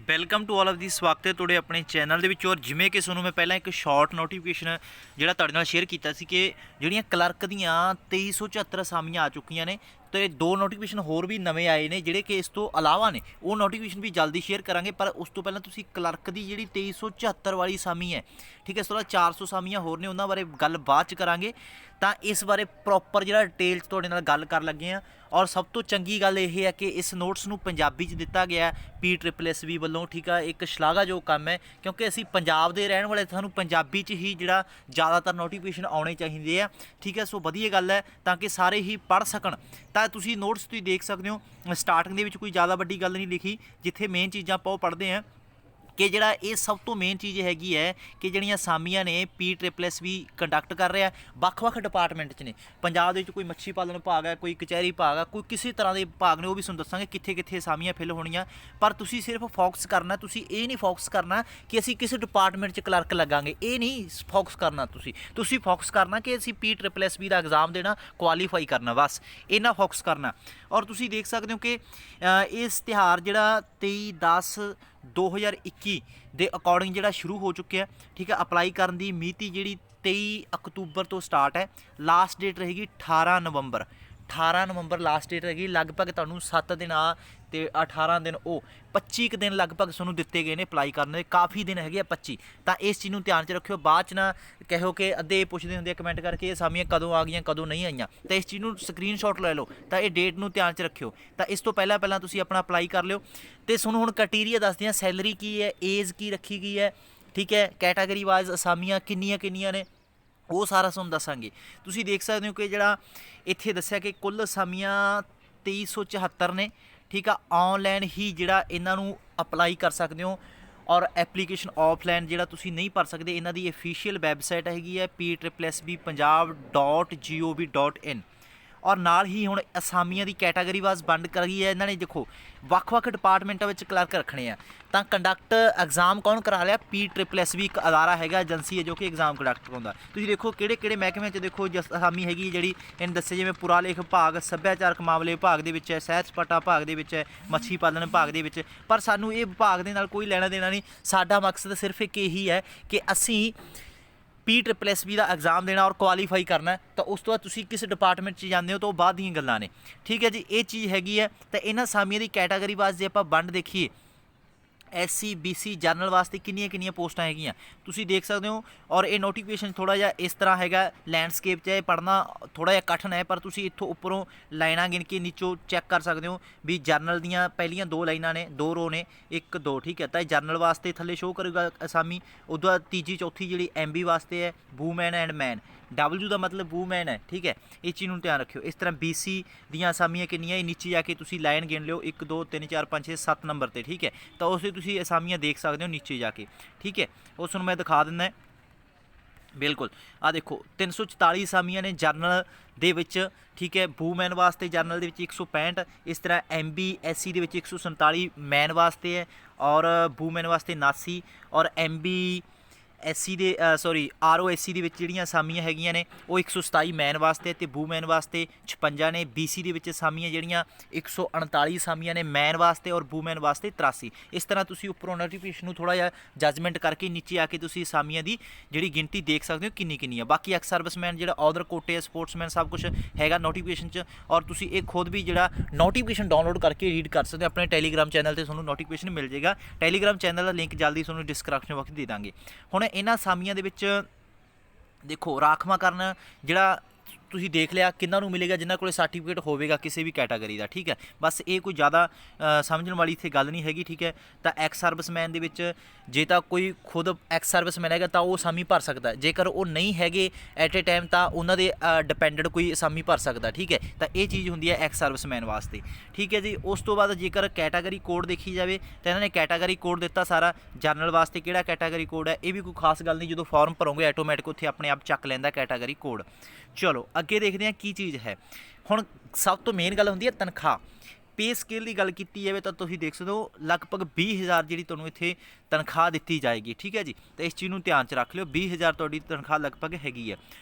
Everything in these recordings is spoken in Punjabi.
Welcome to all of the ਸਵਾਗਤ ਹੈ ਤੁਹਾਡੇ ਆਪਣੇ ਚੈਨਲ ਦੇ ਵਿੱਚ। ਔਰ ਜਿਵੇਂ ਕਿ ਤੁਹਾਨੂੰ ਮੈਂ ਪਹਿਲਾਂ ਇੱਕ ਸ਼ਾਰਟ ਨੋਟੀਫਿਕੇਸ਼ਨ ਜਿਹੜਾ ਤੁਹਾਡੇ ਨਾਲ ਸ਼ੇਅਰ ਕੀਤਾ ਸੀ ਕਿ ਜਿਹੜੀਆਂ ਕਲਰਕ ਦੀਆਂ 2374 ਅਸਾਮੀਆਂ ਆ ਚੁੱਕੀਆਂ ਨੇ ਤੇ ਦੋ ਨੋਟੀਫਿਕੇਸ਼ਨ ਹੋਰ ਵੀ ਨਵੇਂ ਆਏ ਨੇ ਜਿਹੜੇ ਕਿ ਇਸ ਤੋਂ ਇਲਾਵਾ ਨੇ। ਉਹ ਨੋਟੀਫਿਕੇਸ਼ਨ ਵੀ ਜਲਦੀ ਸ਼ੇਅਰ ਕਰਾਂਗੇ, ਪਰ ਉਸ ਤੋਂ ਪਹਿਲਾਂ ਤੁਸੀਂ ਕਲਰਕ ਦੀ ਜਿਹੜੀ 2374 ਵਾਲੀ ਅਸਾਮੀ ਹੈ, ਠੀਕ ਹੈ, ਇਸ ਤੋਂ ਬਾਅਦ 400 ਅਸਾਮੀਆਂ ਹੋਰ ਨੇ, ਉਹਨਾਂ ਬਾਰੇ ਗੱਲ ਬਾਅਦ 'ਚ ਕਰਾਂਗੇ। ਤਾਂ ਇਸ ਬਾਰੇ ਪ੍ਰੋਪਰ ਜਿਹੜਾ ਡਿਟੇਲ 'ਚ ਤੁਹਾਡੇ ਨਾਲ ਗੱਲ ਕਰਨ ਲੱਗੇ ਹਾਂ। ਔਰ ਸਭ ਤੋਂ ਚੰਗੀ ਗੱਲ ਇਹ ਹੈ ਕਿ ਇਸ ਨੋਟਸ ਨੂੰ ਪੰਜਾਬੀ 'ਚ ਦਿੱਤਾ ਗਿਆ PSSB ਵੱਲੋਂ, ਠੀਕ ਆ। ਇੱਕ ਸ਼ਲਾਘਾਯੋਗ ਕੰਮ ਹੈ ਕਿਉਂਕਿ ਅਸੀਂ ਪੰਜਾਬ ਦੇ ਰਹਿਣ ਵਾਲੇ, ਸਾਨੂੰ ਪੰਜਾਬੀ 'ਚ ਹੀ ਜਿਹੜਾ ਜ਼ਿਆਦਾਤਰ ਨੋਟੀਫਿਕੇਸ਼ਨ ਆਉਣੇ ਚਾਹੀਦੇ ਆ, ਠੀਕ ਹੈ। ਸੋ ਵਧੀਆ ਗੱਲ ਹੈ ਤਾਂ ਕਿ ਸਾਰੇ ਹੀ ਪੜ੍ਹ ਸਕਣ। ਤਾਂ ਤੁਸੀਂ ਨੋਟਸ ਤੁਸੀਂ ਦੇਖ ਸਕਦੇ ਹੋ, ਸਟਾਰਟਿੰਗ ਦੇ ਵਿੱਚ ਕੋਈ ਜ਼ਿਆਦਾ ਵੱਡੀ ਗੱਲ ਨਹੀਂ ਲਿਖੀ, ਜਿੱਥੇ ਮੇਨ ਚੀਜ਼ਾਂ ਆਪਾਂ ਉਹ ਪੜ੍ਹਦੇ ਹਾਂ ਕਿ ਜਿਹੜਾ ਇਹ ਸਭ ਤੋਂ ਮੇਨ ਚੀਜ਼ ਹੈਗੀ ਹੈ ਕਿ ਜਿਹੜੀਆਂ ਅਸਾਮੀਆਂ ਨੇ PSSB ਕੰਡਕਟ ਕਰ ਰਿਹਾ ਵੱਖ-ਵੱਖ ਡਿਪਾਰਟਮੈਂਟ 'ਚ ਨੇ। ਪੰਜਾਬ ਦੇ ਵਿੱਚ ਕੋਈ ਮੱਛੀ ਪਾਲਣ ਵਿਭਾਗ ਹੈ, ਕੋਈ ਕਚਹਿਰੀ ਵਿਭਾਗ ਆ, ਕੋਈ ਕਿਸੇ ਤਰ੍ਹਾਂ ਦੇ ਵਿਭਾਗ ਨੇ, ਉਹ ਵੀ ਤੁਹਾਨੂੰ ਦੱਸਾਂਗੇ ਕਿੱਥੇ ਕਿੱਥੇ ਅਸਾਮੀਆਂ ਫਿਲ ਹੋਣੀਆਂ। ਪਰ ਤੁਸੀਂ ਸਿਰਫ ਫੋਕਸ ਕਰਨਾ, ਤੁਸੀਂ ਇਹ ਨਹੀਂ ਫੋਕਸ ਕਰਨਾ ਕਿ ਅਸੀਂ ਕਿਸੇ ਡਿਪਾਰਟਮੈਂਟ 'ਚ ਕਲਰਕ ਲੱਗਾਂਗੇ, ਇਹ ਨਹੀਂ ਫੋਕਸ ਕਰਨਾ। ਤੁਸੀਂ ਫੋਕਸ ਕਰਨਾ ਕਿ ਅਸੀਂ PSSB ਦਾ ਐਗਜ਼ਾਮ ਦੇਣਾ, ਕੁਆਲੀਫਾਈ ਕਰਨਾ, ਬਸ ਇਹਨਾਂ ਫੋਕਸ ਕਰਨਾ। ਔਰ ਤੁਸੀਂ ਦੇਖ ਸਕਦੇ ਹੋ ਕਿ ਇਸ ਤਿਉਹਾਰ ਜਿਹੜਾ 23/10/2021 ਦੇ ਅਕੋਰਡਿੰਗ ਜਿਹੜਾ ਸ਼ੁਰੂ ਹੋ ਚੁੱਕਿਆ, ਠੀਕ ਹੈ। ਅਪਲਾਈ ਕਰਨ ਦੀ ਮਿਤੀ ਜਿਹੜੀ 23 ਅਕਤੂਬਰ ਤੋਂ ਸਟਾਰਟ ਹੈ, ਲਾਸਟ ਡੇਟ ਰਹੇਗੀ 18 ਨਵੰਬਰ। 18 ਨਵੰਬਰ ਲਾਸਟ ਡੇਟ ਰਹੇਗੀ। ਲਗਭਗ ਤੁਹਾਨੂੰ 7 ਦਿਨ ਆ ਤੇ 18 ਦਿਨ ਉਹ 25 ਕੁ ਦਿਨ ਲਗਭਗ ਤੁਹਾਨੂੰ ਦਿੱਤੇ ਗਏ ਨੇ ਅਪਲਾਈ ਕਰਨ ਦੇ। ਕਾਫੀ ਦਿਨ ਹੈਗੇ ਆ 25। ਤਾਂ ਇਸ ਚੀਜ਼ ਨੂੰ ਧਿਆਨ 'ਚ ਰੱਖਿਓ, ਬਾਅਦ 'ਚ ਨਾ ਕਹੋ ਕਿ ਅੱਧੇ ਪੁੱਛਦੇ ਹੁੰਦੇ ਆ ਕਮੈਂਟ ਕਰਕੇ ਇਹ ਅਸਾਮੀਆਂ ਕਦੋਂ ਆ ਗਈਆਂ ਕਦੋਂ ਨਹੀਂ ਆਈਆਂ। ਤਾਂ ਇਸ ਚੀਜ਼ ਨੂੰ ਸਕਰੀਨਸ਼ਾਟ ਲੈ ਲਓ, ਤਾਂ ਇਹ ਡੇਟ ਨੂੰ ਧਿਆਨ 'ਚ ਰੱਖਿਓ। ਤਾਂ ਇਸ ਤੋਂ ਪਹਿਲਾਂ ਤੁਸੀਂ ਆਪਣਾ ਅਪਲਾਈ ਕਰ ਲਿਓ। ਅਤੇ ਤੁਹਾਨੂੰ ਹੁਣ ਕ੍ਰਾਈਟੀਰੀਆ ਦੱਸਦੇ ਹਾਂ, ਸੈਲਰੀ ਕੀ ਹੈ, ਏਜ ਕੀ ਰੱਖੀ ਗਈ ਹੈ, ਠੀਕ ਹੈ, ਕੈਟਾਗਰੀ ਵਾਈਜ਼ ਅਸਾਮੀਆਂ ਕਿੰਨੀਆਂ ਨੇ, ਉਹ ਸਾਰਾ ਤੁਹਾਨੂੰ ਦੱਸਾਂਗੇ। ਤੁਸੀਂ ਦੇਖ ਸਕਦੇ ਹੋ ਕਿ ਜਿਹੜਾ ਇੱਥੇ ਦੱਸਿਆ ਕਿ ਕੁੱਲ ਅਸਾਮੀਆਂ 2374 ਨੇ, ਠੀਕ ਆ। ਔਨਲਾਈਨ ਹੀ ਜਿਹੜਾ ਇਹਨਾਂ ਨੂੰ ਅਪਲਾਈ ਕਰ ਸਕਦੇ ਹੋ। ਔਰ ਐਪਲੀਕੇਸ਼ਨ ਆਫਲਾਈਨ ਜਿਹੜਾ ਤੁਸੀਂ ਨਹੀਂ ਭਰ ਸਕਦੇ, ਇਹਨਾਂ ਦੀ ਅਫੀਸ਼ੀਅਲ ਵੈਬਸਾਈਟ ਹੈਗੀ ਹੈ PSSBpunjab.gov.in। ਔਰ ਨਾਲ ਹੀ ਹੁਣ ਅਸਾਮੀਆਂ ਦੀ ਕੈਟਾਗਰੀ ਵਾਈਜ਼ ਵੰਡ ਕਰੀ ਹੈ ਇਹਨਾਂ ਨੇ। ਦੇਖੋ ਵੱਖ-ਵੱਖ ਡਿਪਾਰਟਮੈਂਟਾਂ ਵਿੱਚ ਕਲਰਕ ਰੱਖਣੇ ਆ। ਤਾਂ ਕੰਡਕਟ ਐਗਜ਼ਾਮ ਕੌਣ ਕਰਾ ਲਿਆ? PSSB ਇੱਕ ਅਦਾਰਾ ਹੈਗਾ, ਏਜੰਸੀ ਹੈ ਜੋ ਕਿ ਐਗਜ਼ਾਮ ਕੰਡਕਟ ਕਰਾਉਂਦਾ। ਤੁਸੀਂ ਦੇਖੋ ਕਿਹੜੇ ਮਹਿਕਮਿਆਂ 'ਚ ਦੇਖੋ ਅਸਾਮੀ ਹੈਗੀ ਜਿਹੜੀ ਇਹਨੂੰ ਦੱਸਿਆ, ਜਿਵੇਂ ਪੁਰਾਲੇਖ ਵਿਭਾਗ, ਸੱਭਿਆਚਾਰਕ ਮਾਮਲੇ ਵਿਭਾਗ ਦੇ ਵਿੱਚ ਹੈ, ਸੈਰ ਸਪਾਟਾ ਵਿਭਾਗ ਦੇ ਵਿੱਚ ਹੈ, ਮੱਛੀ ਪਾਲਣ ਵਿਭਾਗ ਦੇ ਵਿੱਚ। ਪਰ ਸਾਨੂੰ ਇਹ ਵਿਭਾਗ ਦੇ ਨਾਲ ਕੋਈ ਲੈਣਾ ਦੇਣਾ ਨਹੀਂ। ਸਾਡਾ ਮਕਸਦ ਸਿਰਫ ਇੱਕ ਇਹੀ ਹੈ ਕਿ ਅਸੀਂ PSSB ਦਾ ਐਗਜ਼ਾਮ ਦੇਣਾ ਔਰ ਕੁਆਲੀਫਾਈ ਕਰਨਾ। ਤਾਂ ਉਸ ਤੋਂ ਬਾਅਦ ਤੁਸੀਂ ਕਿਸ ਡਿਪਾਰਟਮੈਂਟ 'ਚ ਜਾਂਦੇ ਹੋ ਤਾਂ ਉਹ ਬਾਅਦ ਦੀਆਂ ਗੱਲਾਂ ਨੇ, ਠੀਕ ਹੈ ਜੀ। ਇਹ ਚੀਜ਼ ਹੈਗੀ ਹੈ। ਤਾਂ ਇਹਨਾਂ ਅਸਾਮੀਆਂ ਦੀ ਕੈਟਾਗਰੀ ਵਾਈਜ਼ ਜੇ ਆਪਾਂ ਵੰਡ ਦੇਖੀਏ, SC BC ਜਨਰਲ ਵਾਸਤੇ ਕਿੰਨੀਆਂ ਪੋਸਟਾਂ ਹੈਗੀਆਂ ਤੁਸੀਂ ਦੇਖ ਸਕਦੇ ਹੋ। ਔਰ ਇਹ ਨੋਟੀਫਿਕੇਸ਼ਨ ਥੋੜ੍ਹਾ ਜਿਹਾ ਇਸ ਤਰ੍ਹਾਂ ਹੈਗਾ, ਲੈਂਡਸਕੇਪ 'ਚ ਇਹ ਪੜ੍ਹਨਾ ਥੋੜ੍ਹਾ ਜਿਹਾ ਕਠਿਨ ਹੈ, ਪਰ ਤੁਸੀਂ ਇੱਥੋਂ ਉੱਪਰੋਂ ਲਾਈਨਾਂ ਗਿਣ ਕੇ ਨੀਚੋਂ ਚੈੱਕ ਕਰ ਸਕਦੇ ਹੋ ਵੀ ਜਰਨਲ ਦੀਆਂ ਪਹਿਲੀਆਂ 2 ਲਾਈਨਾਂ ਨੇ, 2 ਰੋ ਨੇ, 1 2, ਠੀਕ ਹੈ। ਤਾਂ ਇਹ ਜਰਨਲ ਵਾਸਤੇ ਥੱਲੇ ਸ਼ੋਅ ਕਰੇਗਾ ਅਸਾਮੀ। ਉਦੋਂ ਬਾਅਦ ਤੀਜੀ ਚੌਥੀ ਜਿਹੜੀ MB ਵਾਸਤੇ ਹੈ, ਵੂਮੈਨ ਐਂਡ ਮੈਨ। W ਦਾ ਮਤਲਬ ਵੂਮੈਨ ਹੈ, ਠੀਕ ਹੈ। ਇਹ ਚੀਜ਼ ਨੂੰ ਧਿਆਨ ਰੱਖਿਓ। ਇਸ ਤਰ੍ਹਾਂ BC ਦੀਆਂ ਅਸਾਮੀਆਂ ਕਿੰਨੀਆਂ, ਇਹ ਨੀਚੇ ਜਾ ਕੇ ਤੁਸੀਂ ਲਾਈਨ ਗਿਣ ਲਿਓ, 1 2 3 4 5 6 7 ਨੰਬਰ 'ਤੇ, ਠੀਕ ਹੈ। ਤਾਂ ਉਸੇ ਤੁਸੀਂ ਅਸਾਮੀਆਂ ਦੇਖ ਸਕਦੇ ਹੋ ਨੀਚੇ ਜਾ ਕੇ, ਠੀਕ ਹੈ। ਉਸ ਨੂੰ ਮੈਂ ਦਿਖਾ ਦਿੰਦਾ ਬਿਲਕੁਲ। ਆਹ ਦੇਖੋ 344 ਅਸਾਮੀਆਂ ਨੇ ਜਰਨਲ ਦੇ ਵਿੱਚ, ਠੀਕ ਹੈ। ਵੂਮੈਨ ਵਾਸਤੇ ਜਰਨਲ ਦੇ ਵਿੱਚ 165। ਇਸ ਤਰ੍ਹਾਂ MB SC ਦੇ ਵਿੱਚ 147 ਮੈਨ ਵਾਸਤੇ ਹੈ, ਔਰ ਵੂਮੈਨ ਵਾਸਤੇ 79। ਔਰ MB SC ਦੇ ROSC ਦੇ ਵਿੱਚ ਜਿਹੜੀਆਂ ਅਸਾਮੀਆਂ ਹੈਗੀਆਂ ਨੇ ਉਹ 127 ਮੈਨ ਵਾਸਤੇ ਅਤੇ ਵੂਮੈਨ ਵਾਸਤੇ 56 ਨੇ। BC ਦੇ ਵਿੱਚ ਅਸਾਮੀਆਂ ਜਿਹੜੀਆਂ 139 ਅਸਾਮੀਆਂ ਨੇ ਮੈਨ ਵਾਸਤੇ ਔਰ ਵੂਮੈਨ ਵਾਸਤੇ 83। ਇਸ ਤਰ੍ਹਾਂ ਤੁਸੀਂ ਉੱਪਰੋਂ ਨੋਟੀਫਿਕੇਸ਼ਨ ਨੂੰ ਥੋੜ੍ਹਾ ਜਿਹਾ ਜਜਮੈਂਟ ਕਰਕੇ ਨੀਚੇ ਆ ਕੇ ਤੁਸੀਂ ਅਸਾਮੀਆਂ ਦੀ ਜਿਹੜੀ ਗਿਣਤੀ ਦੇਖ ਸਕਦੇ ਹੋ ਕਿੰਨੀ ਆ। ਬਾਕੀ ਐਕਸ ਸਰਵਿਸਮੈਨ ਜਿਹੜਾ ਅਹੁਦਰ ਕੋਟੇ, ਸਪੋਰਟਸਮੈਨ ਸਭ ਕੁਝ ਹੈਗਾ ਨੋਟੀਫਿਕੇਸ਼ਨ 'ਚ। ਔਰ ਤੁਸੀਂ ਇਹ ਖੁਦ ਵੀ ਜਿਹੜਾ ਨੋਟੀਫਿਕੇਸ਼ਨ ਡਾਊਨਲੋਡ ਕਰਕੇ ਰੀਡ ਕਰ ਸਕਦੇ ਹੋ। ਆਪਣੇ ਟੈਲੀਗ੍ਰਾਮ ਚੈਨਲ 'ਤੇ ਤੁਹਾਨੂੰ ਨੋਟੀਫਿਕੇਸ਼ਨ ਮਿਲ ਜਾਏਗਾ। ਟੈਲੀਗ੍ਰਾਮ ਚੈਨਲ ਦਾ ਲਿੰਕ ਜਲਦੀ ਤੁਹਾਨੂੰ ਡਿਸਕ੍ਰਿਪਸ਼ਨ ਵਕਤ ਦੇ ਦਾਂਗੇ। ਹੁਣ ਇਹਨਾਂ ਅਸਾਮੀਆਂ ਦੇ ਵਿੱਚ ਦੇਖੋ ਰਾਖਵਾਂਕਰਨ ਜਿਹੜਾ ਤੁਸੀਂ ਦੇਖ ਲਿਆ ਕਿਹਨਾਂ ਨੂੰ ਮਿਲੇਗਾ, ਜਿਨ੍ਹਾਂ ਕੋਲ ਸਰਟੀਫਿਕੇਟ ਹੋਵੇਗਾ ਕਿਸੇ ਵੀ ਕੈਟਾਗਰੀ ਦਾ, ਠੀਕ ਹੈ। ਬਸ ਇਹ ਕੋਈ ਜ਼ਿਆਦਾ ਸਮਝਣ ਵਾਲੀ ਇੱਥੇ ਗੱਲ ਨਹੀਂ ਹੈਗੀ, ਠੀਕ ਹੈ। ਤਾਂ ਐਕਸ ਸਰਵਿਸਮੈਨ ਦੇ ਵਿੱਚ ਜੇ ਤਾਂ ਕੋਈ ਖੁਦ ਐਕਸ ਸਰਵਿਸਮੈਨ ਹੈਗਾ ਤਾਂ ਉਹ ਅਸਾਮੀ ਭਰ ਸਕਦਾ। ਜੇਕਰ ਉਹ ਨਹੀਂ ਹੈਗੇ ਐਟ ਏ ਟਾਈਮ ਤਾਂ ਉਹਨਾਂ ਦੇ ਡਿਪੈਂਡੈਂਟ ਕੋਈ ਅਸਾਮੀ ਭਰ ਸਕਦਾ, ਠੀਕ ਹੈ। ਤਾਂ ਇਹ ਚੀਜ਼ ਹੁੰਦੀ ਹੈ ਐਕਸ ਸਰਵਿਸਮੈਨ ਵਾਸਤੇ, ਠੀਕ ਹੈ ਜੀ। ਉਸ ਤੋਂ ਬਾਅਦ ਜੇਕਰ ਕੈਟਾਗਰੀ ਕੋਡ ਦੇਖੀ ਜਾਵੇ ਤਾਂ ਇਹਨਾਂ ਨੇ ਕੈਟਾਗਰੀ ਕੋਡ ਦਿੱਤਾ ਸਾਰਾ। ਜਰਨਲ ਵਾਸਤੇ ਕਿਹੜਾ ਕੈਟਾਗਰੀ ਕੋਡ ਹੈ ਇਹ ਵੀ ਕੋਈ ਖਾਸ ਗੱਲ ਨਹੀਂ, ਜਦੋਂ ਫਾਰਮ ਭਰੋਗੇ ਆਟੋਮੈਟਿਕ ਉੱਥੇ ਆਪਣੇ ਆਪ ਚੱਕ ਲੈਂਦਾ ਕੈਟਾਗਰੀ ਕੋਡ। ਚਲੋ ਅੱਗੇ ਦੇਖਦੇ ਹਾਂ ਕੀ ਚੀਜ਼ ਹੈ। ਹੁਣ ਸਭ ਤੋਂ ਮੇਨ ਗੱਲ ਹੁੰਦੀ ਹੈ ਤਨਖਾਹ। ਪੇ ਸਕੇਲ ਦੀ ਗੱਲ ਕੀਤੀ ਜਾਵੇ ਤਾਂ ਤੁਸੀਂ ਦੇਖ ਸਕਦੇ ਹੋ ਲਗਭਗ 20,000 ਜਿਹੜੀ ਤੁਹਾਨੂੰ ਇੱਥੇ ਤਨਖਾਹ ਦਿੱਤੀ ਜਾਏਗੀ, ਠੀਕ ਹੈ ਜੀ। ਤਾਂ ਇਸ ਚੀਜ਼ ਨੂੰ ਧਿਆਨ 'ਚ ਰੱਖ ਲਿਓ, 20,000 ਤੁਹਾਡੀ ਤਨਖਾਹ ਲਗਭਗ ਹੈਗੀ ਹੈ।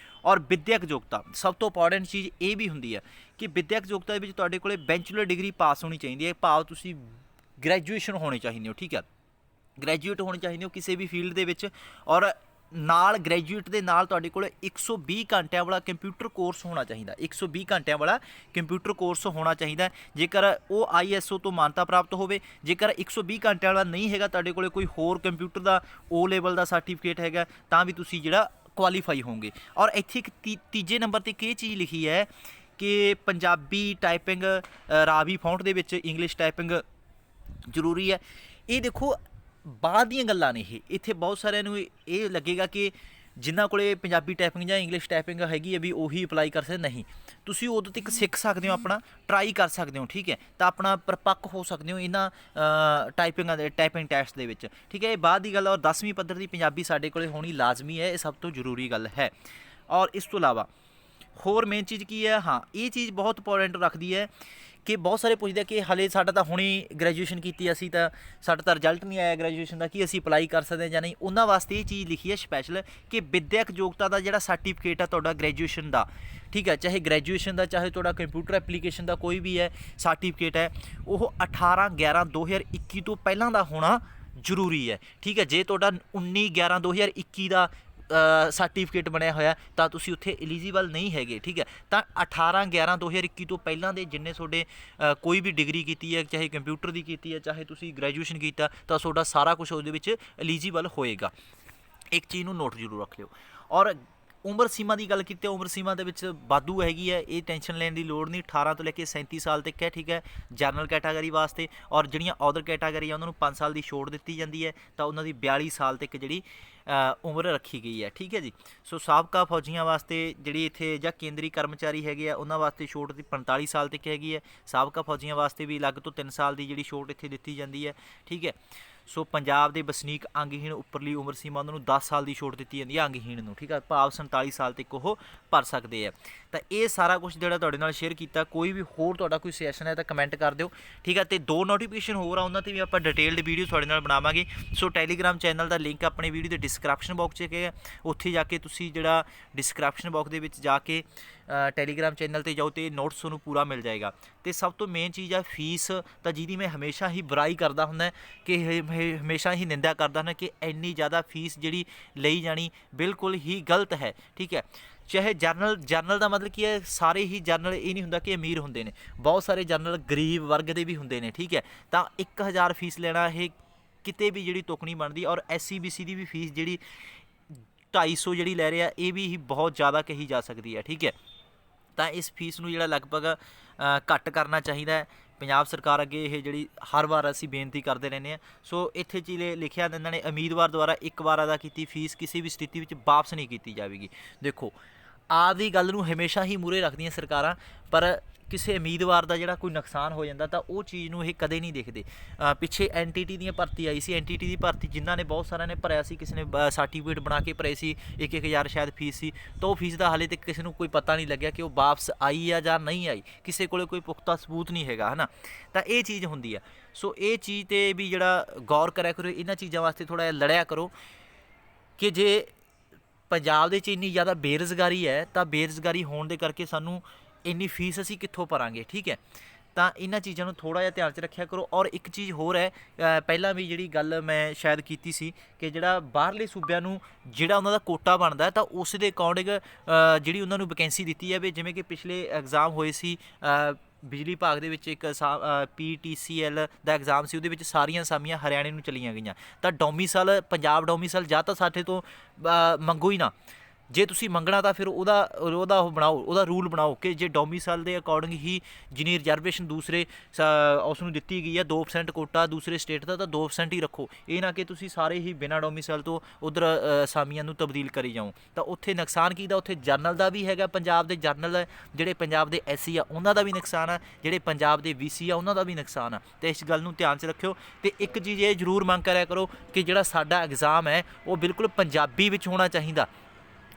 ਔਰ ਵਿੱਦਿਅਕ ਯੋਗਤਾ ਸਭ ਤੋਂ ਇੰਪੋਰਟੈਂਟ ਚੀਜ਼ ਇਹ ਵੀ ਹੁੰਦੀ ਹੈ ਕਿ ਵਿੱਦਿਅਕ ਯੋਗਤਾ ਦੇ ਵਿੱਚ ਤੁਹਾਡੇ ਕੋਲ ਬੈਚਲਰ ਡਿਗਰੀ ਪਾਸ ਹੋਣੀ ਚਾਹੀਦੀ ਹੈ, ਭਾਵ ਤੁਸੀਂ ਗ੍ਰੈਜੂਏਸ਼ਨ ਹੋਣੇ ਚਾਹੀਦੇ ਹੋ, ਠੀਕ ਹੈ। ਗ੍ਰੈਜੂਏਟ ਹੋਣੇ ਚਾਹੀਦੇ ਹੋ ਕਿਸੇ ਵੀ ਫੀਲਡ ਦੇ ਵਿੱਚ, ਔਰ ਨਾਲ ਗ੍ਰੈਜੂਏਟ ਦੇ ਨਾਲ ਤੁਹਾਡੇ ਕੋਲ 120 ਘੰਟਿਆਂ ਵਾਲਾ ਕੰਪਿਊਟਰ ਕੋਰਸ ਹੋਣਾ ਚਾਹੀਦਾ। 120 ਘੰਟਿਆਂ ਵਾਲਾ ਕੰਪਿਊਟਰ ਕੋਰਸ ਹੋਣਾ ਚਾਹੀਦਾ ਜੇਕਰ ਉਹ ISO ਤੋਂ ਮਾਨਤਾ ਪ੍ਰਾਪਤ ਹੋਵੇ। ਜੇਕਰ 120 ਘੰਟਿਆਂ ਵਾਲਾ ਨਹੀਂ ਹੈਗਾ, ਤੁਹਾਡੇ ਕੋਲ ਕੋਈ ਹੋਰ ਕੰਪਿਊਟਰ ਦਾ O ਲੈਵਲ ਦਾ ਸਰਟੀਫਿਕੇਟ ਹੈਗਾ, ਤਾਂ ਵੀ ਤੁਸੀਂ ਜਿਹੜਾ ਕੁਆਲੀਫਾਈ ਹੋਵੋਗੇ। ਔਰ ਇੱਥੇ ਇੱਕ ਤੀਜੇ ਨੰਬਰ 'ਤੇ ਇੱਕ ਇਹ ਚੀਜ਼ ਲਿਖੀ ਹੈ ਕਿ ਪੰਜਾਬੀ ਟਾਈਪਿੰਗ ਰਾਵੀ ਫੌਂਟ ਦੇ ਵਿੱਚ ਇੰਗਲਿਸ਼ ਟਾਈਪਿੰਗ ਜ਼ਰੂਰੀ ਹੈ। ਇਹ ਦੇਖੋ ਬਾਅਦ ਦੀਆਂ ਗੱਲਾਂ ਨੇ, ਇਹ ਇੱਥੇ ਬਹੁਤ ਸਾਰਿਆਂ ਨੂੰ ਇਹ ਲੱਗੇਗਾ ਕਿ ਜਿਨ੍ਹਾਂ ਕੋਲੇ ਪੰਜਾਬੀ ਟਾਈਪਿੰਗ ਜਾਂ ਇੰਗਲਿਸ਼ ਟਾਈਪਿੰਗ ਹੈਗੀ ਹੈ ਵੀ ਉਹੀ ਅਪਲਾਈ ਕਰ ਸਕਦੇ, ਨਹੀਂ। ਤੁਸੀਂ ਉਦੋਂ ਤੱਕ ਸਿੱਖ ਸਕਦੇ ਹੋ, ਆਪਣਾ ਟਰਾਈ ਕਰ ਸਕਦੇ ਹੋ, ਠੀਕ ਹੈ, ਤਾਂ ਆਪਣਾ ਪਰਪੱਕ ਹੋ ਸਕਦੇ ਹੋ ਇਹਨਾਂ ਟਾਈਪਿੰਗ ਟੈਸਟ ਦੇ ਵਿੱਚ, ਠੀਕ ਹੈ। ਇਹ ਬਾਅਦ ਦੀ ਗੱਲ। ਔਰ 10ਵੀਂ ਪੱਧਰ ਦੀ ਪੰਜਾਬੀ ਸਾਡੇ ਕੋਲੇ ਹੋਣੀ ਲਾਜ਼ਮੀ ਹੈ, ਇਹ ਸਭ ਤੋਂ ਜ਼ਰੂਰੀ ਗੱਲ ਹੈ। ਔਰ ਇਸ ਤੋਂ ਇਲਾਵਾ ਹੋਰ ਮੇਨ ਚੀਜ਼ ਕੀ ਹੈ, ਹਾਂ ਇਹ ਚੀਜ਼ ਬਹੁਤ ਇੰਪੋਰਟੈਂਟ ਰੱਖਦੀ ਹੈ ਕਿ ਬਹੁਤ ਸਾਰੇ ਪੁੱਛਦੇ ਕਿ ਹਾਲੇ ਸਾਡਾ ਤਾਂ ਹੁਣੇ ਗ੍ਰੈਜੂਏਸ਼ਨ ਕੀਤੀ, ਅਸੀਂ ਤਾਂ ਸਾਡਾ ਤਾਂ ਰਿਜ਼ਲਟ ਨਹੀਂ ਆਇਆ ਗ੍ਰੈਜੂਏਸ਼ਨ ਦਾ, ਕੀ ਅਸੀਂ ਅਪਲਾਈ ਕਰ ਸਕਦੇ ਹਾਂ ਜਾਂ ਨਹੀਂ। ਉਹਨਾਂ ਵਾਸਤੇ ਇਹ ਚੀਜ਼ ਲਿਖੀ ਹੈ ਸਪੈਸ਼ਲ ਕਿ ਵਿਦਿਅਕ ਯੋਗਤਾ ਦਾ ਜਿਹੜਾ ਸਰਟੀਫਿਕੇਟ ਆ ਤੁਹਾਡਾ ਗ੍ਰੈਜੂਏਸ਼ਨ ਦਾ, ਠੀਕ ਹੈ, ਚਾਹੇ ਗ੍ਰੈਜੂਏਸ਼ਨ ਦਾ ਚਾਹੇ ਤੁਹਾਡਾ ਕੰਪਿਊਟਰ ਐਪਲੀਕੇਸ਼ਨ ਦਾ ਕੋਈ ਵੀ ਹੈ ਸਰਟੀਫਿਕੇਟ ਹੈ, ਉਹ 18/11/2021 ਤੋਂ ਪਹਿਲਾਂ ਦਾ ਹੋਣਾ ਜ਼ਰੂਰੀ ਹੈ, ਠੀਕ ਹੈ। ਜੇ ਤੁਹਾਡਾ 19/11/2021 ਦਾ ਸਰਟੀਫਿਕੇਟ ਬਣਿਆ ਹੋਇਆ ਤਾਂ ਤੁਸੀਂ ਉੱਥੇ ਐਲੀਜੀਬਲ ਨਹੀਂ ਹੈਗੇ, ਠੀਕ ਹੈ। ਤਾਂ 18/11/2021 ਤੋਂ ਪਹਿਲਾਂ ਦੇ ਜਿੰਨੇ ਤੁਹਾਡੇ ਕੋਈ ਵੀ ਡਿਗਰੀ ਕੀਤੀ ਹੈ, ਚਾਹੇ ਕੰਪਿਊਟਰ ਦੀ ਕੀਤੀ ਹੈ, ਚਾਹੇ ਤੁਸੀਂ ਗ੍ਰੈਜੂਏਸ਼ਨ ਕੀਤਾ, ਤਾਂ ਤੁਹਾਡਾ ਸਾਰਾ ਕੁਝ ਉਹਦੇ ਵਿੱਚ ਐਲੀਜੀਬਲ ਹੋਏਗਾ। ਇੱਕ ਚੀਜ਼ ਨੂੰ ਨੋਟ ਜ਼ਰੂਰ ਰੱਖ ਲਿਓ। ਔਰ ਉਮਰ ਸੀਮਾ ਦੀ ਗੱਲ ਕੀਤੀ, ਉਮਰ ਸੀਮਾ ਦੇ ਵਿੱਚ ਵਾਧੂ ਹੈਗੀ ਹੈ, ਇਹ ਟੈਨਸ਼ਨ ਲੈਣ ਦੀ ਲੋੜ ਨਹੀਂ। 18 ਤੋਂ ਲੈ ਕੇ 37 ਸਾਲ ਤੱਕ ਹੈ, ਠੀਕ ਹੈ, ਜਨਰਲ ਕੈਟਾਗਰੀ ਵਾਸਤੇ। ਔਰ ਜਿਹੜੀਆਂ ਅਦਰ ਕੈਟਾਗਰੀ ਆ ਉਹਨਾਂ ਨੂੰ 5 ਸਾਲ ਦੀ ਛੋਟ ਦਿੱਤੀ ਜਾਂਦੀ ਹੈ, ਤਾਂ ਉਹਨਾਂ ਦੀ 42 ਸਾਲ ਤੱਕ ਜਿਹੜੀ ਉਮਰ ਰੱਖੀ ਗਈ ਹੈ, ਠੀਕ ਹੈ ਜੀ। ਸੋ ਸਾਬਕਾ ਫੌਜੀਆਂ ਵਾਸਤੇ ਜਿਹੜੀ ਇੱਥੇ ਜਾਂ ਕੇਂਦਰੀ ਕਰਮਚਾਰੀ ਹੈਗੇ ਆ ਉਹਨਾਂ ਵਾਸਤੇ ਛੋਟ ਦੀ 45 ਸਾਲ ਤੱਕ ਹੈਗੀ ਹੈ। ਸਾਬਕਾ ਫੌਜੀਆਂ ਵਾਸਤੇ ਵੀ ਅਲੱਗ ਤੋਂ 3 ਸਾਲ ਦੀ ਜਿਹੜੀ ਛੋਟ ਇੱਥੇ ਦਿੱਤੀ ਜਾਂਦੀ ਹੈ, ਠੀਕ ਹੈ। ਸੋ ਪੰਜਾਬ ਦੇ ਵਸਨੀਕ ਅੰਗਹੀਣ ਉੱਪਰਲੀ ਉਮਰ ਸੀਮਾ ਉਹਨਾਂ ਨੂੰ 10 ਸਾਲ ਦੀ ਛੋਟ ਦਿੱਤੀ ਜਾਂਦੀ ਹੈ ਅੰਗਹੀਣ ਨੂੰ, ਠੀਕ ਹੈ, ਭਾਵ 47 ਸਾਲ ਤੱਕ ਉਹ ਭਰ ਸਕਦੇ ਆ। ਤਾਂ ਇਹ ਸਾਰਾ ਕੁਝ ਜਿਹੜਾ ਤੁਹਾਡੇ ਨਾਲ ਸ਼ੇਅਰ ਕੀਤਾ। ਕੋਈ ਵੀ ਹੋਰ ਤੁਹਾਡਾ ਕੋਈ ਸੁਜੈਸ਼ਨ ਹੈ ਤਾਂ ਕਮੈਂਟ ਕਰ ਦਿਓ, ਠੀਕ ਹੈ। ਅਤੇ 2 ਨੋਟੀਫਿਕੇਸ਼ਨ ਹੋਰ ਆ, ਉਹਨਾਂ 'ਤੇ ਵੀ ਆਪਾਂ ਡਿਟੇਲਡ ਵੀਡੀਓ ਤੁਹਾਡੇ ਨਾਲ ਬਣਾਵਾਂਗੇ। ਸੋ ਟੈਲੀਗ੍ਰਾਮ ਚੈਨਲ ਦਾ ਲਿੰਕ ਆਪਣੇ ਵੀਡੀਓ ਦੇ ਡਿਸਕ੍ਰਿਪਸ਼ਨ ਬਾਕਸ 'ਚ ਹੈਗਾ, ਉੱਥੇ ਜਾ ਕੇ ਤੁਸੀਂ ਜਿਹੜਾ ਡਿਸਕ੍ਰਿਪਸ਼ਨ ਬਾਕਸ ਦੇ ਵਿੱਚ ਜਾ ਕੇ ਟੈਲੀਗ੍ਰਾਮ ਚੈਨਲ 'ਤੇ ਜਾਓ ਅਤੇ ਨੋਟਸ ਤੁਹਾਨੂੰ ਪੂਰਾ ਮਿਲ ਜਾਏਗਾ। ਅਤੇ ਸਭ ਤੋਂ ਮੇਨ ਚੀਜ਼ ਆ ਫੀਸ, ਤਾਂ ਜਿਹਦੀ ਮੈਂ ਹਮੇਸ਼ਾ ਹੀ ਬੁਰਾਈ ਕਰਦਾ ਹੁੰਦਾ ਕਿ ਹਮੇਸ਼ਾ ਹੀ ਨਿੰਦਾ ਕਰਦਾ ਹੁੰਦਾ ਕਿ ਇੰਨੀ ਜ਼ਿਆਦਾ ਫੀਸ ਜਿਹੜੀ ਲਈ ਜਾਣੀ ਬਿਲਕੁਲ ਹੀ ਗਲਤ ਹੈ, ਠੀਕ ਹੈ। ਚਾਹੇ ਜਰਨਲ ਦਾ ਮਤਲਬ ਕੀ ਹੈ, ਸਾਰੇ ਹੀ ਜਰਨਲ ਇਹ ਨਹੀਂ ਹੁੰਦਾ ਕਿ ਅਮੀਰ ਹੁੰਦੇ ਨੇ, ਬਹੁਤ ਸਾਰੇ ਜਰਨਲ ਗਰੀਬ ਵਰਗ ਦੇ ਵੀ ਹੁੰਦੇ ਨੇ, ਠੀਕ ਹੈ। ਤਾਂ 1000 ਫੀਸ ਲੈਣਾ ਇਹ ਕਿਤੇ ਵੀ ਜਿਹੜੀ ਤੁਕ ਨਹੀਂ ਬਣਦੀ। ਔਰ SC BC ਦੀ ਵੀ ਫੀਸ ਜਿਹੜੀ 250 ਜਿਹੜੀ ਲੈ ਰਿਹਾ, ਇਹ ਵੀ ਬਹੁਤ ਜ਼ਿਆਦਾ ਕਹੀ ਜਾ ਸਕਦੀ ਹੈ, ਠੀਕ ਹੈ। ਤਾਂ ਇਸ ਫੀਸ ਨੂੰ ਜਿਹੜਾ ਲਗਭਗ ਘੱਟ ਕਰਨਾ ਚਾਹੀਦਾ ਹੈ। ਪੰਜਾਬ ਸਰਕਾਰ ਅੱਗੇ ਇਹ ਜਿਹੜੀ ਹਰ ਵਾਰ ਅਸੀਂ ਬੇਨਤੀ ਕਰਦੇ ਰਹਿੰਦੇ ਹਾਂ। ਸੋ ਇੱਥੇ ਚੀਜ਼ ਲਿਖਿਆ ਇਹਨਾਂ ਨੇ, ਉਮੀਦਵਾਰ ਦੁਆਰਾ ਇੱਕ ਵਾਰ ਅਦਾ ਕੀਤੀ ਫੀਸ ਕਿਸੇ ਵੀ ਸਥਿਤੀ ਵਿੱਚ ਵਾਪਸ ਨਹੀਂ ਕੀਤੀ ਜਾਵੇਗੀ। ਦੇਖੋ ਆਪਦੀ ਗੱਲ ਨੂੰ ਹਮੇਸ਼ਾ ਹੀ ਮੂਹਰੇ ਰੱਖਦੀਆਂ ਸਰਕਾਰਾਂ, ਪਰ ਕਿਸੇ ਉਮੀਦਵਾਰ ਦਾ ਜਿਹੜਾ ਕੋਈ ਨੁਕਸਾਨ ਹੋ ਜਾਂਦਾ ਤਾਂ ਉਹ ਚੀਜ਼ ਨੂੰ ਇਹ ਕਦੇ ਨਹੀਂ ਦੇਖਦੇ। ਪਿੱਛੇ NTT ਦੀਆਂ ਭਰਤੀ ਆਈ ਸੀ, NTT ਦੀ ਭਰਤੀ ਜਿਨ੍ਹਾਂ ਨੇ ਬਹੁਤ ਸਾਰਿਆਂ ਨੇ ਭਰਿਆ ਸੀ, ਕਿਸੇ ਨੇ ਸਰਟੀਫਿਕੇਟ ਬਣਾ ਕੇ ਭਰੇ ਸੀ, 1-1000 ਸ਼ਾਇਦ ਫੀਸ ਸੀ, ਤਾਂ ਉਹ ਫੀਸ ਦਾ ਹਾਲੇ ਤੱਕ ਕਿਸੇ ਨੂੰ ਕੋਈ ਪਤਾ ਨਹੀਂ ਲੱਗਿਆ ਕਿ ਉਹ ਵਾਪਸ ਆਈ ਆ ਜਾਂ ਨਹੀਂ ਆਈ, ਕਿਸੇ ਕੋਲ ਕੋਈ ਪੁਖਤਾ ਸਬੂਤ ਨਹੀਂ ਹੈਗਾ, ਹੈ ਨਾ। ਤਾਂ ਇਹ ਚੀਜ਼ ਹੁੰਦੀ ਆ। ਸੋ ਇਹ ਚੀਜ਼ 'ਤੇ ਵੀ ਜਿਹੜਾ ਗੌਰ ਕਰਿਆ ਕਰੋ, ਇਹਨਾਂ ਚੀਜ਼ਾਂ ਵਾਸਤੇ ਥੋੜ੍ਹਾ ਜਿਹਾ ਲੜਿਆ ਕਰੋ ਕਿ ਜੇ ਪੰਜਾਬ ਦੇ 'ਚ ਇੰਨੀ ਜ਼ਿਆਦਾ ਬੇਰੁਜ਼ਗਾਰੀ ਹੈ ਤਾਂ ਬੇਰੁਜ਼ਗਾਰੀ ਹੋਣ ਦੇ ਕਰਕੇ ਸਾਨੂੰ ਇੰਨੀ ਫੀਸ ਅਸੀਂ ਕਿੱਥੋਂ ਭਰਾਂਗੇ, ਠੀਕ ਹੈ। ਤਾਂ ਇਹਨਾਂ ਚੀਜ਼ਾਂ ਨੂੰ ਥੋੜ੍ਹਾ ਜਿਹਾ ਧਿਆਨ 'ਚ ਰੱਖਿਆ ਕਰੋ। ਔਰ ਇੱਕ ਚੀਜ਼ ਹੋਰ ਹੈ, ਪਹਿਲਾਂ ਵੀ ਜਿਹੜੀ ਗੱਲ ਮੈਂ ਸ਼ਾਇਦ ਕੀਤੀ ਸੀ ਕਿ ਜਿਹੜਾ ਬਾਹਰਲੇ ਸੂਬਿਆਂ ਨੂੰ ਜਿਹੜਾ ਉਹਨਾਂ ਦਾ ਕੋਟਾ ਬਣਦਾ ਤਾਂ ਉਸ ਦੇ ਅਕੋਰਡਿੰਗ ਜਿਹੜੀ ਉਹਨਾਂ ਨੂੰ ਵੈਕੈਂਸੀ ਦਿੱਤੀ ਜਾਵੇ। ਜਿਵੇਂ ਕਿ ਪਿਛਲੇ ਐਗਜ਼ਾਮ ਹੋਏ ਸੀ ਬਿਜਲੀ ਵਿਭਾਗ ਦੇ ਵਿੱਚ, ਇੱਕ PTCL ਦਾ ਐਗਜ਼ਾਮ ਸੀ, ਉਹਦੇ ਵਿੱਚ ਸਾਰੀਆਂ ਅਸਾਮੀਆਂ ਹਰਿਆਣੇ ਨੂੰ ਚਲੀਆਂ ਗਈਆਂ। ਤਾਂ ਡੋਮੀਸਾਈਲ ਪੰਜਾਬ ਡੋਮੀਸਾਈਲ ਜਾਂ ਤਾਂ ਸਾਡੇ ਤੋਂ ਮੰਗੋ ਹੀ ਨਾ, ਜੇ ਤੁਸੀਂ ਮੰਗਣਾ ਤਾਂ ਫਿਰ ਉਹਦਾ ਉਹ ਬਣਾਓ, ਉਹਦਾ ਰੂਲ ਬਣਾਓ ਕਿ ਜੇ ਡੋਮੀਸਾਈਲ ਦੇ ਅਕੋਰਡਿੰਗ ਹੀ ਜਿੰਨੀ ਰਿਜ਼ਰਵੇਸ਼ਨ ਦੂਸਰੇ ਉਸ ਨੂੰ ਦਿੱਤੀ ਗਈ ਹੈ 2% ਕੋਟਾ ਦੂਸਰੇ ਸਟੇਟ ਦਾ, ਤਾਂ 2% ਹੀ ਰੱਖੋ। ਇਹ ਨਾ ਕਿ ਤੁਸੀਂ ਸਾਰੇ ਹੀ ਬਿਨਾਂ ਡੋਮੀਸਾਈਲ ਤੋਂ ਉੱਧਰ ਅਸਾਮੀਆਂ ਨੂੰ ਤਬਦੀਲ ਕਰੀ ਜਾਓ। ਤਾਂ ਉੱਥੇ ਨੁਕਸਾਨ ਕੀ ਦਾ, ਉੱਥੇ ਜਰਨਲ ਦਾ ਵੀ ਹੈਗਾ, ਪੰਜਾਬ ਦੇ ਜਰਨਲ ਜਿਹੜੇ ਪੰਜਾਬ ਦੇ SC ਆ ਉਹਨਾਂ ਦਾ ਵੀ ਨੁਕਸਾਨ ਆ, ਜਿਹੜੇ ਪੰਜਾਬ ਦੇ VC ਆ ਉਹਨਾਂ ਦਾ ਵੀ ਨੁਕਸਾਨ ਆ। ਅਤੇ ਇਸ ਗੱਲ ਨੂੰ ਧਿਆਨ 'ਚ ਰੱਖਿਓ। ਅਤੇ ਇੱਕ ਚੀਜ਼ ਇਹ ਜ਼ਰੂਰ ਮੰਗ ਕਰਿਆ ਕਰੋ ਕਿ ਜਿਹੜਾ ਸਾਡਾ ਐਗਜ਼ਾਮ ਹੈ ਉਹ ਬਿਲਕੁਲ ਪੰਜਾਬੀ ਵਿੱਚ ਹੋਣਾ ਚਾਹੀਦਾ,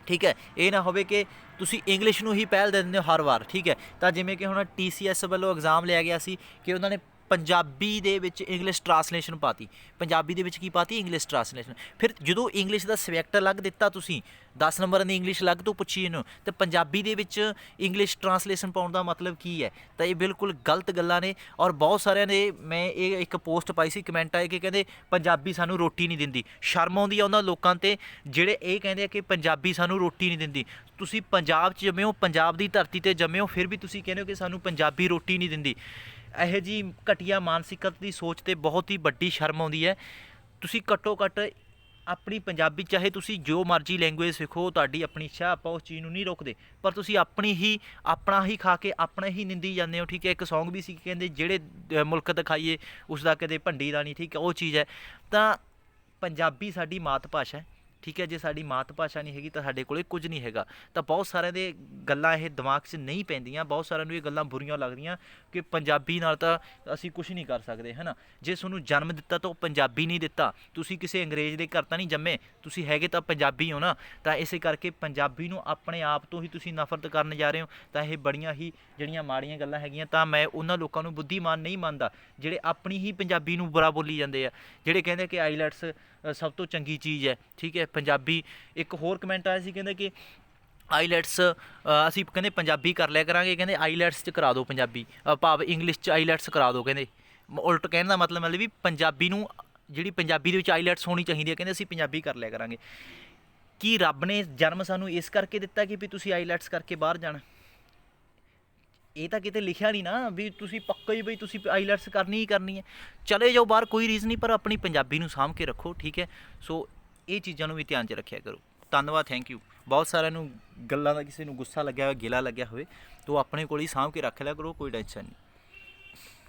ਠੀਕ ਹੈ। ਇਹ ਨਾ ਹੋਵੇ ਕਿ ਤੁਸੀਂ ਇੰਗਲਿਸ਼ ਨੂੰ ਹੀ ਪਹਿਲ ਦੇ ਦਿੰਦੇ ਹੋ ਹਰ ਵਾਰ, ਠੀਕ ਹੈ। ਤਾਂ ਜਿਵੇਂ ਕਿ ਹੁਣ TCS ਵੱਲੋਂ ਐਗਜ਼ਾਮ ਲਿਆ ਗਿਆ ਸੀ ਕਿ ਉਹਨਾਂ ਨੇ ਪੰਜਾਬੀ ਦੇ ਵਿੱਚ ਇੰਗਲਿਸ਼ ਟਰਾਂਸਲੇਸ਼ਨ ਪਾਤੀ, ਪੰਜਾਬੀ ਦੇ ਵਿੱਚ ਕੀ ਪਾਤੀ, ਇੰਗਲਿਸ਼ ਟਰਾਂਸਲੇਸ਼ਨ। ਫਿਰ ਜਦੋਂ ਇੰਗਲਿਸ਼ ਦਾ ਸਬਜੈਕਟ ਅਲੱਗ ਦਿੱਤਾ ਤੁਸੀਂ, 10 ਨੰਬਰਾਂ ਦੀ ਇੰਗਲਿਸ਼ ਅਲੱਗ ਤੋਂ ਪੁੱਛੀ ਇਹਨੂੰ, ਤੇ ਪੰਜਾਬੀ ਦੇ ਵਿੱਚ ਇੰਗਲਿਸ਼ ਟਰਾਂਸਲੇਸ਼ਨ ਪਾਉਣ ਦਾ ਮਤਲਬ ਕੀ ਹੈ? ਤਾਂ ਇਹ ਬਿਲਕੁਲ ਗਲਤ ਗੱਲਾਂ ਨੇ। ਔਰ ਬਹੁਤ ਸਾਰਿਆਂ ਨੇ, ਮੈਂ ਇਹ ਇੱਕ ਪੋਸਟ ਪਾਈ ਸੀ, ਕਮੈਂਟ ਆਏ ਕਿ ਕਹਿੰਦੇ ਪੰਜਾਬੀ ਸਾਨੂੰ ਰੋਟੀ ਨਹੀਂ ਦਿੰਦੀ। ਸ਼ਰਮ ਆਉਂਦੀ ਆ ਉਹਨਾਂ ਲੋਕਾਂ 'ਤੇ ਜਿਹੜੇ ਇਹ ਕਹਿੰਦੇ ਆ ਕਿ ਪੰਜਾਬੀ ਸਾਨੂੰ ਰੋਟੀ ਨਹੀਂ ਦਿੰਦੀ। ਤੁਸੀਂ ਪੰਜਾਬ 'ਚ ਜੰਮੇ ਹੋ, ਪੰਜਾਬ ਦੀ ਧਰਤੀ 'ਤੇ ਜੰਮੇ ਹੋ, ਫਿਰ ਵੀ ਤੁਸੀਂ ਕਹਿੰਦੇ ਹੋ ਕਿ ਸਾਨੂੰ ਪੰਜਾਬੀ ਰੋਟੀ ਨਹੀਂ ਦਿੰਦੀ। ਇਹੋ ਜਿਹੀ ਘਟੀਆ ਮਾਨਸਿਕਤਾ ਦੀ ਸੋਚ 'ਤੇ ਬਹੁਤ ਹੀ ਵੱਡੀ ਸ਼ਰਮ ਆਉਂਦੀ ਹੈ। ਤੁਸੀਂ ਘੱਟੋ ਘੱਟ ਆਪਣੀ ਪੰਜਾਬੀ, ਚਾਹੇ ਤੁਸੀਂ ਜੋ ਮਰਜ਼ੀ ਲੈਂਗੁਏਜ ਸਿੱਖੋ, ਤੁਹਾਡੀ ਆਪਣੀ ਇੱਛਾ, ਆਪਾਂ ਉਸ ਚੀਜ਼ ਨੂੰ ਨਹੀਂ ਰੋਕਦੇ, ਪਰ ਤੁਸੀਂ ਆਪਣਾ ਹੀ ਖਾ ਕੇ ਆਪਣਾ ਹੀ ਨਿੰਦੀ ਜਾਂਦੇ ਹੋ। ਠੀਕ ਹੈ, ਇੱਕ ਸੌਂਗ ਵੀ ਸੀ ਕਹਿੰਦੇ ਜਿਹੜੇ ਮੁਲਕ ਦਿਖਾਈਏ ਉਸ ਦਾ ਕਦੇ ਭੰਡੀ ਦਾ ਨਹੀਂ। ਠੀਕ ਹੈ, ਉਹ ਚੀਜ਼ ਹੈ। ਤਾਂ ਪੰਜਾਬੀ ਸਾਡੀ ਮਾਤ ਭਾਸ਼ਾ ਹੈ। ਠੀਕ ਹੈ, ਜੇ ਸਾਡੀ ਮਾਤ ਭਾਸ਼ਾ ਨਹੀਂ ਹੈਗੀ ਤਾਂ ਸਾਡੇ ਕੋਲ ਕੁਝ ਨਹੀਂ ਹੈਗਾ। ਤਾਂ ਬਹੁਤ ਸਾਰਿਆਂ ਦੇ ਗੱਲਾਂ ਇਹ ਦਿਮਾਗ 'ਚ ਨਹੀਂ ਪੈਂਦੀਆਂ, ਬਹੁਤ ਸਾਰਿਆਂ ਨੂੰ ਇਹ ਗੱਲਾਂ ਬੁਰੀਆਂ ਲੱਗਦੀਆਂ ਕਿ ਪੰਜਾਬੀ ਨਾਲ ਤਾਂ ਅਸੀਂ ਕੁਝ ਨਹੀਂ ਕਰ ਸਕਦੇ, ਹੈ ਨਾ। ਜੇ ਤੁਹਾਨੂੰ ਜਨਮ ਦਿੱਤਾ ਤਾਂ ਉਹ ਪੰਜਾਬੀ ਨਹੀਂ ਦਿੱਤਾ, ਤੁਸੀਂ ਕਿਸੇ ਅੰਗਰੇਜ਼ ਦੇ ਘਰ ਤਾਂ ਨਹੀਂ ਜੰਮੇ, ਤੁਸੀਂ ਹੈਗੇ ਤਾਂ ਪੰਜਾਬੀ ਹੋ ਨਾ। ਤਾਂ ਇਸੇ ਕਰਕੇ ਪੰਜਾਬੀ ਨੂੰ ਆਪਣੇ ਆਪ ਤੋਂ ਹੀ ਤੁਸੀਂ ਨਫ਼ਰਤ ਕਰਨ ਜਾ ਰਹੇ ਹੋ। ਤਾਂ ਇਹ ਬੜੀਆਂ ਹੀ ਜਿਹੜੀਆਂ ਮਾੜੀਆਂ ਗੱਲਾਂ ਹੈਗੀਆਂ। ਤਾਂ ਮੈਂ ਉਹਨਾਂ ਲੋਕਾਂ ਨੂੰ ਬੁੱਧੀਮਾਨ ਨਹੀਂ ਮੰਨਦਾ ਜਿਹੜੇ ਆਪਣੀ ਹੀ ਪੰਜਾਬੀ ਨੂੰ ਬੁਰਾ ਬੋਲੀ ਜਾਂਦੇ ਆ, ਜਿਹੜੇ ਕਹਿੰਦੇ ਕਿ ਆਈਲੈਟਸ ਸਭ ਤੋਂ ਚੰਗੀ ਚੀਜ਼ ਹੈ। ਠੀਕ ਹੈ, ਪੰਜਾਬੀ। ਇੱਕ ਹੋਰ ਕਮੈਂਟ ਆਇਆ ਸੀ, ਕਹਿੰਦੇ ਕਿ ਆਈਲੈਟਸ ਅਸੀਂ ਕਹਿੰਦੇ ਪੰਜਾਬੀ ਕਰ ਲਿਆ ਕਰਾਂਗੇ, ਕਹਿੰਦੇ ਆਈਲੈਟਸ 'ਚ ਕਰਾ ਦਿਓ ਪੰਜਾਬੀ, ਭਾਵ ਇੰਗਲਿਸ਼ 'ਚ ਆਈਲੈਟਸ ਕਰਾ ਦਿਓ। ਕਹਿੰਦੇ ਉਲਟ ਕਹਿਣ ਦਾ ਮਤਲਬ ਵੀ ਪੰਜਾਬੀ ਨੂੰ, ਜਿਹੜੀ ਪੰਜਾਬੀ ਦੇ ਵਿੱਚ ਆਈਲੈਟਸ ਹੋਣੀ ਚਾਹੀਦੀ ਹੈ, ਕਹਿੰਦੇ ਅਸੀਂ ਪੰਜਾਬੀ ਕਰ ਲਿਆ ਕਰਾਂਗੇ। ਕੀ ਰੱਬ ਨੇ ਜਨਮ ਸਾਨੂੰ ਇਸ ਕਰਕੇ ਦਿੱਤਾ ਕਿ ਵੀ ਤੁਸੀਂ ਆਈਲੈਟਸ ਕਰਕੇ ਬਾਹਰ ਜਾਣਾ? ਇਹ ਤਾਂ ਕਿਤੇ ਲਿਖਿਆ ਨਹੀਂ ਨਾ ਵੀ ਤੁਸੀਂ ਪੱਕਾ ਹੀ ਬਈ ਤੁਸੀਂ ਆਈਲੈਟਸ ਕਰਨੀ ਹੀ ਕਰਨੀ ਹੈ। ਚਲੇ ਜਾਓ ਬਾਹਰ, ਕੋਈ ਰੀਜ਼ਨ ਨਹੀਂ, ਪਰ ਆਪਣੀ ਪੰਜਾਬੀ ਨੂੰ ਸਾਂਭ ਕੇ ਰੱਖੋ। ਠੀਕ ਹੈ, ਸੋ ਇਹ ਚੀਜ਼ਾਂ ਨੂੰ ਵੀ ਧਿਆਨ 'ਚ ਰੱਖਿਆ ਕਰੋ। ਧੰਨਵਾਦ, ਥੈਂਕ ਯੂ। ਬਹੁਤ ਸਾਰਿਆਂ ਨੂੰ ਗੱਲਾਂ ਦਾ ਕਿਸੇ ਨੂੰ ਗੁੱਸਾ ਲੱਗਿਆ ਹੋਇਆ, ਗਿਲਾ ਲੱਗਿਆ ਹੋਵੇ, ਤਾਂ ਆਪਣੇ ਕੋਲ ਹੀ ਸਾਂਭ ਕੇ ਰੱਖ ਲਿਆ ਕਰੋ, ਕੋਈ ਟੈਨਸ਼ਨ ਨਹੀਂ।